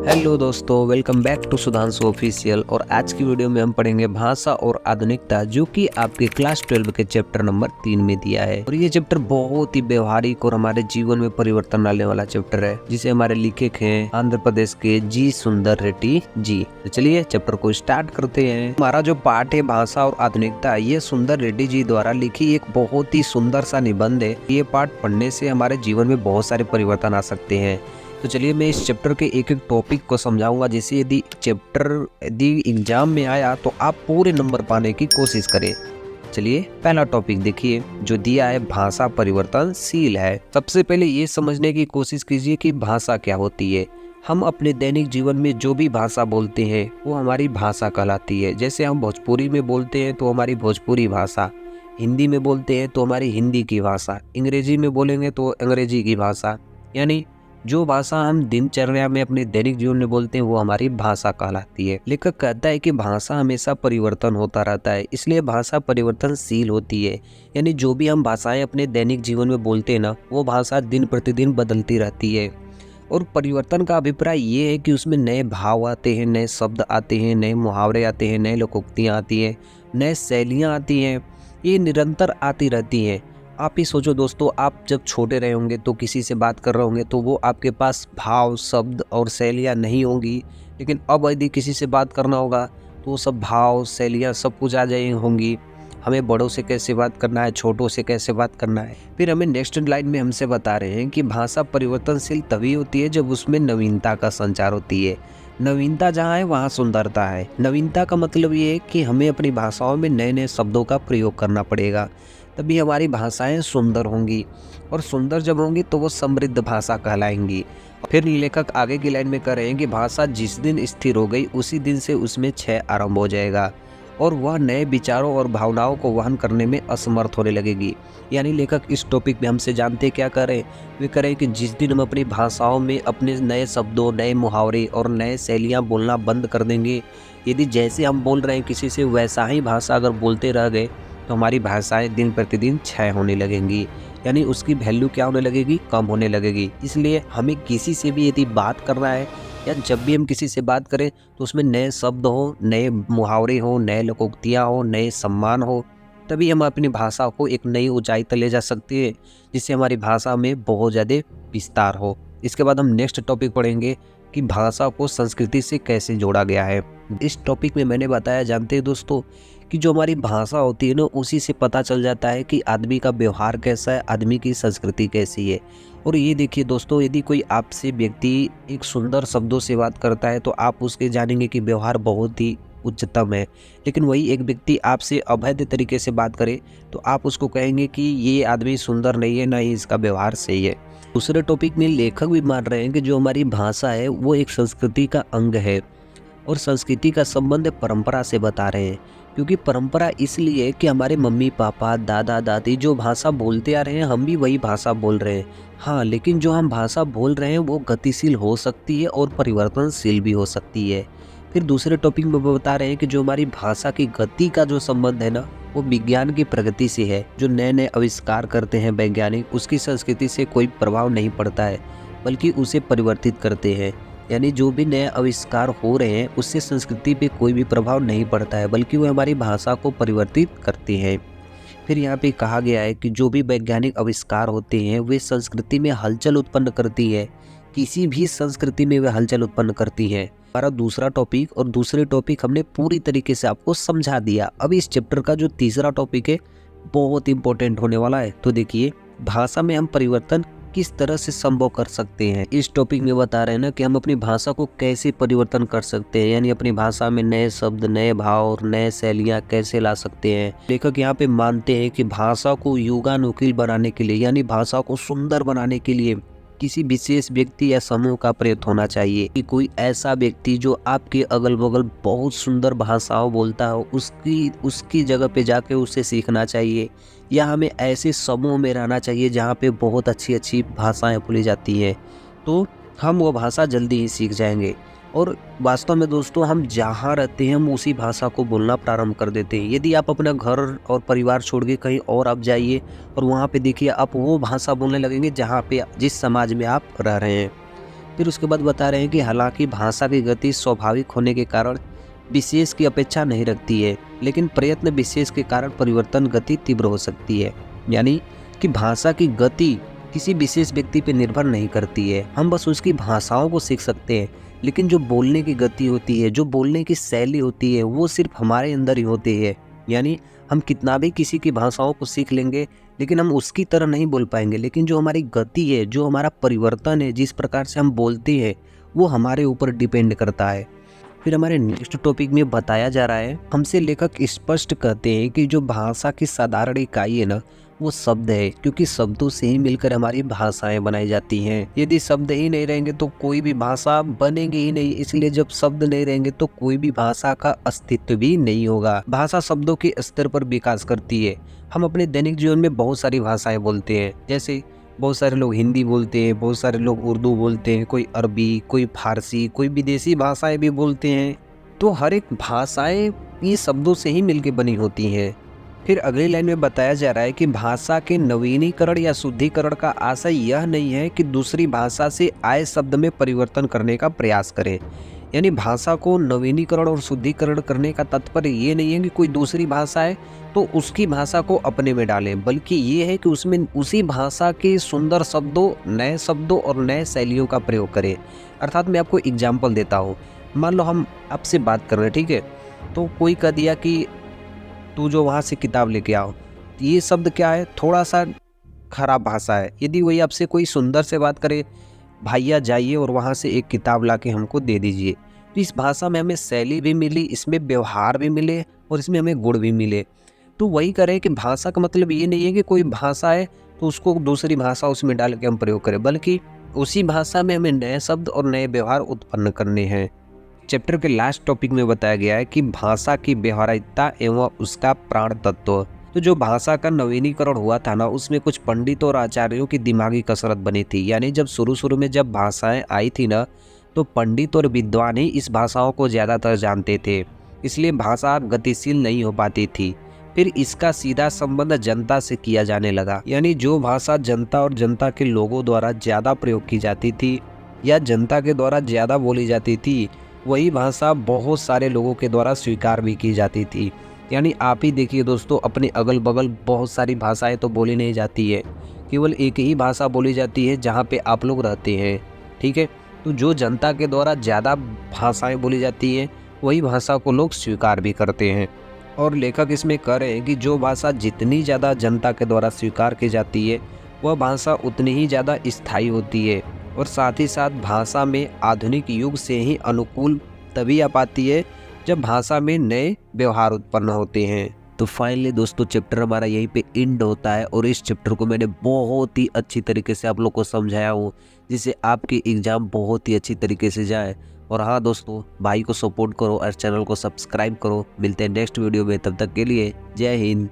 Hello दोस्तों, welcome back to Sudhanshu official. और आज की वीडियो में हम पढ़ेंगे भाषा और आधुनिकता, जो कि आपके क्लास 12 के चैप्टर नंबर 3 में दिया है। और ये चैप्टर बहुत ही व्यवहारिक और हमारे जीवन में परिवर्तन लाने वाला चैप्टर है, जिसे हमारे लेखक हैं आंध्र प्रदेश के जी सुंदर रेड्डी जी। तो चलिए चैप्टर को स्टार्ट करते हैं। हमारा जो पाठ है भाषा और आधुनिकता, ये सुंदर रेड्डी जी द्वारा लिखी एक बहुत ही सुंदर सा निबंध है। ये पाठ पढ़ने से हमारे जीवन में बहुत सारे परिवर्तन आ सकते हैं। तो चलिए मैं इस चैप्टर के एक एक टॉपिक को समझाऊंगा, जिससे यदि एग्जाम में आया तो आप पूरे नंबर पाने की कोशिश करें। चलिए पहला टॉपिक देखिए, जो दिया है भाषा परिवर्तनशील है। सबसे पहले ये समझने की कोशिश कीजिए कि भाषा क्या होती है। हम अपने दैनिक जीवन में जो भी भाषा बोलते हैं वो हमारी भाषा कहलाती है। जैसे हम भोजपुरी में बोलते हैं तो हमारी भोजपुरी भाषा, हिंदी में बोलते हैं तो हमारी हिंदी की भाषा, अंग्रेजी में बोलेंगे तो अंग्रेजी की भाषा। यानी जो भाषा हम दिनचर्या में अपने दैनिक जीवन में बोलते हैं वो हमारी भाषा कहलाती है। लेखक कहता है कि भाषा हमेशा परिवर्तन होता रहता है, इसलिए भाषा परिवर्तनशील होती है। यानी जो भी हम भाषाएं अपने दैनिक जीवन में बोलते हैं ना, वो भाषा दिन प्रतिदिन बदलती रहती है। और परिवर्तन का अभिप्राय ये है कि उसमें नए भाव आते हैं, नए शब्द आते हैं, नए मुहावरे आते हैं, नए लोकोक्तियाँ आती हैं, नए शैलियाँ आती हैं। ये निरंतर आती रहती हैं। आप ही सोचो दोस्तों, आप जब छोटे रहे होंगे तो किसी से बात कर रहे होंगे तो वो आपके पास भाव, शब्द और शैलियाँ नहीं होंगी। लेकिन अब यदि किसी से बात करना होगा तो वो सब भाव, शैलियाँ सब कुछ आ जाए होंगी। हमें बड़ों से कैसे बात करना है, छोटों से कैसे बात करना है। फिर हमें नेक्स्ट लाइन में हमसे बता रहे हैं कि भाषा परिवर्तनशील तभी होती है जब उसमें नवीनता का संचार होती है। नवीनता जहाँ है वहाँ सुंदरता है। नवीनता का मतलब ये है कि हमें अपनी भाषाओं में नए नए शब्दों का प्रयोग करना पड़ेगा, तभी हमारी भाषाएं सुंदर होंगी। और सुंदर जब होंगी तो वो समृद्ध भाषा कहलाएंगी। फिर लेखक आगे की लाइन में कह रहे हैं कि भाषा जिस दिन स्थिर हो गई उसी दिन से उसमें क्षय आरंभ हो जाएगा और वह नए विचारों और भावनाओं को वहन करने में असमर्थ होने लगेगी। यानी लेखक इस टॉपिक में हमसे जानते क्या कर रहे हैं, वे कह रहे हैं कि जिस दिन हम अपनी भाषाओं में अपने नए शब्दों, नए मुहावरे और नए शैलियाँ बोलना बंद कर देंगे, यदि जैसे हम बोल रहे हैं किसी से वैसा ही भाषा अगर बोलते रह गए, तो हमारी भाषाएं दिन प्रतिदिन क्षय होने लगेंगी। यानी उसकी वैल्यू क्या होने लगेगी, कम होने लगेगी। इसलिए हमें किसी से भी यदि बात करना है या जब भी हम किसी से बात करें तो उसमें नए शब्द हो, नए मुहावरे हो, नए लोकोक्तियाँ हो, नए सम्मान हो, तभी हम अपनी भाषा को एक नई ऊंचाई तक ले जा सकते हैं, जिससे हमारी भाषा में बहुत ज़्यादा विस्तार हो। इसके बाद हम नेक्स्ट टॉपिक पढ़ेंगे कि भाषा को संस्कृति से कैसे जोड़ा गया है। इस टॉपिक में मैंने बताया, जानते हैं दोस्तों, कि जो हमारी भाषा होती है ना, उसी से पता चल जाता है कि आदमी का व्यवहार कैसा है, आदमी की संस्कृति कैसी है। और ये देखिए दोस्तों, यदि कोई आपसे व्यक्ति एक सुंदर शब्दों से बात करता है तो आप उसके जानेंगे कि व्यवहार बहुत ही उच्चतम है। लेकिन वही एक व्यक्ति आपसे अभद्र तरीके से बात करे तो आप उसको कहेंगे कि ये आदमी सुंदर नहीं है, ना ही इसका व्यवहार सही है। दूसरे टॉपिक में लेखक भी मान रहे हैं कि जो हमारी भाषा है वो एक संस्कृति का अंग है, और संस्कृति का संबंध परंपरा से बता रहे हैं। क्योंकि परंपरा इसलिए कि हमारे मम्मी पापा, दादा दादी जो भाषा बोलते आ रहे हैं, हम भी वही भाषा बोल रहे हैं। हाँ, लेकिन जो हम भाषा बोल रहे हैं वो गतिशील हो सकती है और परिवर्तनशील भी हो सकती है। फिर दूसरे टॉपिक में वो बता रहे हैं कि जो हमारी भाषा की गति का जो संबंध है ना, वो विज्ञान की प्रगति से है। जो नए नए आविष्कार करते हैं वैज्ञानिक, उसकी संस्कृति से कोई प्रभाव नहीं पड़ता है, बल्कि उसे परिवर्तित करते हैं। यानी जो भी नए आविष्कार हो रहे हैं उससे संस्कृति पे कोई भी प्रभाव नहीं पड़ता है, बल्कि वो हमारी भाषा को परिवर्तित करते हैं। फिर यहाँ पे कहा गया है कि जो भी वैज्ञानिक आविष्कार होते हैं वे संस्कृति में हलचल उत्पन्न करती है। किसी भी संस्कृति में वे हलचल उत्पन्न करती है। हमारा दूसरा टॉपिक और दूसरे टॉपिक हमने पूरी तरीके से आपको समझा दिया। अब इस चैप्टर का जो तीसरा टॉपिक है बहुत इंपॉर्टेंट होने वाला है। तो देखिए, भाषा में हम परिवर्तन किस तरह से संभव कर सकते हैं। इस टॉपिक में बता रहे हैं ना कि हम अपनी भाषा को कैसे परिवर्तन कर सकते हैं, यानी अपनी भाषा में नए शब्द, नए भाव और नए शैलियाँ कैसे ला सकते हैं। लेखक यहाँ पे मानते हैं कि भाषा को युगानुकील बनाने के लिए, यानी भाषा को सुंदर बनाने के लिए किसी विशेष व्यक्ति या समूह का प्रयत्न होना चाहिए। कि कोई ऐसा व्यक्ति जो आपके अगल बगल बहुत सुंदर भाषाओं बोलता हो, उसकी जगह पे जाके उसे सीखना चाहिए। या हमें ऐसे समूह में रहना चाहिए जहाँ पे बहुत अच्छी अच्छी भाषाएं बोली जाती हैं, तो हम वो भाषा जल्दी ही सीख जाएंगे। और वास्तव में दोस्तों, हम जहाँ रहते हैं हम उसी भाषा को बोलना प्रारंभ कर देते हैं। यदि आप अपना घर और परिवार छोड़ के कहीं और आप जाइए और वहाँ पे देखिए, आप वो भाषा बोलने लगेंगे जहाँ पे, जिस समाज में आप रह रहे हैं। फिर उसके बाद बता रहे हैं कि हालांकि भाषा की गति स्वाभाविक होने के कारण विशेष की अपेक्षा नहीं रखती है, लेकिन प्रयत्न विशेष के कारण परिवर्तन गति तीव्र हो सकती है। यानी कि भाषा की गति किसी विशेष व्यक्ति पर निर्भर नहीं करती है, हम बस उसकी भाषाओं को सीख सकते हैं, लेकिन जो बोलने की गति होती है, जो बोलने की शैली होती है, वो सिर्फ हमारे अंदर ही होती है। यानी हम कितना भी किसी की भाषाओं को सीख लेंगे, लेकिन हम उसकी तरह नहीं बोल पाएंगे। लेकिन जो हमारी गति है, जो हमारा परिवर्तन है, जिस प्रकार से हम बोलते हैं, वो हमारे ऊपर डिपेंड करता है। फिर हमारे नेक्स्ट टॉपिक में बताया जा रहा है, हमसे लेखक स्पष्ट कहते हैं कि जो भाषा की साधारण इकाई है ना, वो शब्द है, क्योंकि शब्दों से ही मिलकर हमारी भाषाएं बनाई जाती हैं। यदि शब्द ही नहीं रहेंगे तो कोई भी भाषा बनेगी ही नहीं। इसलिए जब शब्द नहीं रहेंगे तो कोई भी भाषा का अस्तित्व भी नहीं होगा। भाषा शब्दों के स्तर पर विकास करती है। हम अपने दैनिक जीवन में बहुत सारी भाषाएं बोलते हैं, जैसे बहुत सारे लोग हिंदी बोलते हैं, बहुत सारे लोग उर्दू बोलते हैं, कोई अरबी, कोई फारसी, कोई विदेशी भाषाएं भी बोलते हैं। तो हर एक भाषाएं ये शब्दों से ही मिलकर बनी होती हैं। फिर अगली लाइन में बताया जा रहा है कि भाषा के नवीनीकरण या शुद्धिकरण का आशय यह नहीं है कि दूसरी भाषा से आए शब्द में परिवर्तन करने का प्रयास करें। यानी भाषा को नवीनीकरण और शुद्धिकरण करने का तात्पर्य ये नहीं है कि कोई दूसरी भाषा है तो उसकी भाषा को अपने में डालें, बल्कि ये है कि उसमें उसी भाषा के सुंदर शब्दों, नए शब्दों और नए शैलियों का प्रयोग करें। अर्थात मैं आपको एग्जाम्पल देता हूँ। मान लो हम आपसे बात कर रहे हैं, ठीक है, तो कोई कह दिया कि तू जो वहाँ से किताब लेके आओ, ये शब्द क्या है, थोड़ा सा खराब भाषा है। यदि वही आपसे कोई सुंदर से बात करे, भैया जाइए और वहाँ से एक किताब लाके हमको दे दीजिए, तो इस भाषा में हमें शैली भी मिली, इसमें व्यवहार भी मिले और इसमें हमें गुण भी मिले। तो वही करें कि भाषा का मतलब ये नहीं है कि कोई भाषा है तो उसको दूसरी भाषा उसमें डाल के हम प्रयोग करें, बल्कि उसी भाषा में हमें नए शब्द और नए व्यवहार उत्पन्न करने हैं। चैप्टर के लास्ट टॉपिक में बताया गया है कि भाषा की व्यवहारिकता एवं उसका प्राण तत्व। तो जो भाषा का नवीनीकरण हुआ था ना, उसमें कुछ पंडितों और आचार्यों की दिमागी कसरत बनी थी। यानी जब शुरू में जब भाषाएं आई थी ना, तो पंडित और विद्वान ही इस भाषाओं को ज़्यादातर जानते थे, इसलिए भाषा गतिशील नहीं हो पाती थी। फिर इसका सीधा संबंध जनता से किया जाने लगा। यानी जो भाषा जनता और जनता के लोगों द्वारा ज़्यादा प्रयोग की जाती थी या जनता के द्वारा ज़्यादा बोली जाती थी, वही भाषा बहुत सारे लोगों के द्वारा स्वीकार भी की जाती थी। यानी आप ही देखिए दोस्तों, अपने अगल बगल बहुत सारी भाषाएं तो बोली नहीं जाती है, केवल एक ही भाषा बोली जाती है जहाँ पे आप लोग रहते हैं, ठीक है। तो जो जनता के द्वारा ज़्यादा भाषाएं बोली जाती है, वही भाषा को लोग स्वीकार भी करते हैं। और लेखक इसमें कह रहे हैं कि जो भाषा जितनी ज़्यादा जनता के द्वारा स्वीकार की जाती है, वह भाषा उतनी ही ज़्यादा स्थायी होती है। और साथ ही साथ भाषा में आधुनिक युग से ही अनुकूल तभी आ पाती है जब भाषा में नए व्यवहार उत्पन्न होते हैं। तो फाइनली दोस्तों, चैप्टर हमारा यहीं पे एंड होता है और इस चैप्टर को मैंने बहुत ही अच्छी तरीके से आप लोग को समझाया हूँ, जिससे आपकी एग्जाम बहुत ही अच्छी तरीके से जाए। और हाँ दोस्तों, भाई को सपोर्ट करो और चैनल को सब्सक्राइब करो। मिलते हैं नेक्स्ट वीडियो में, तब तक के लिए जय हिंद।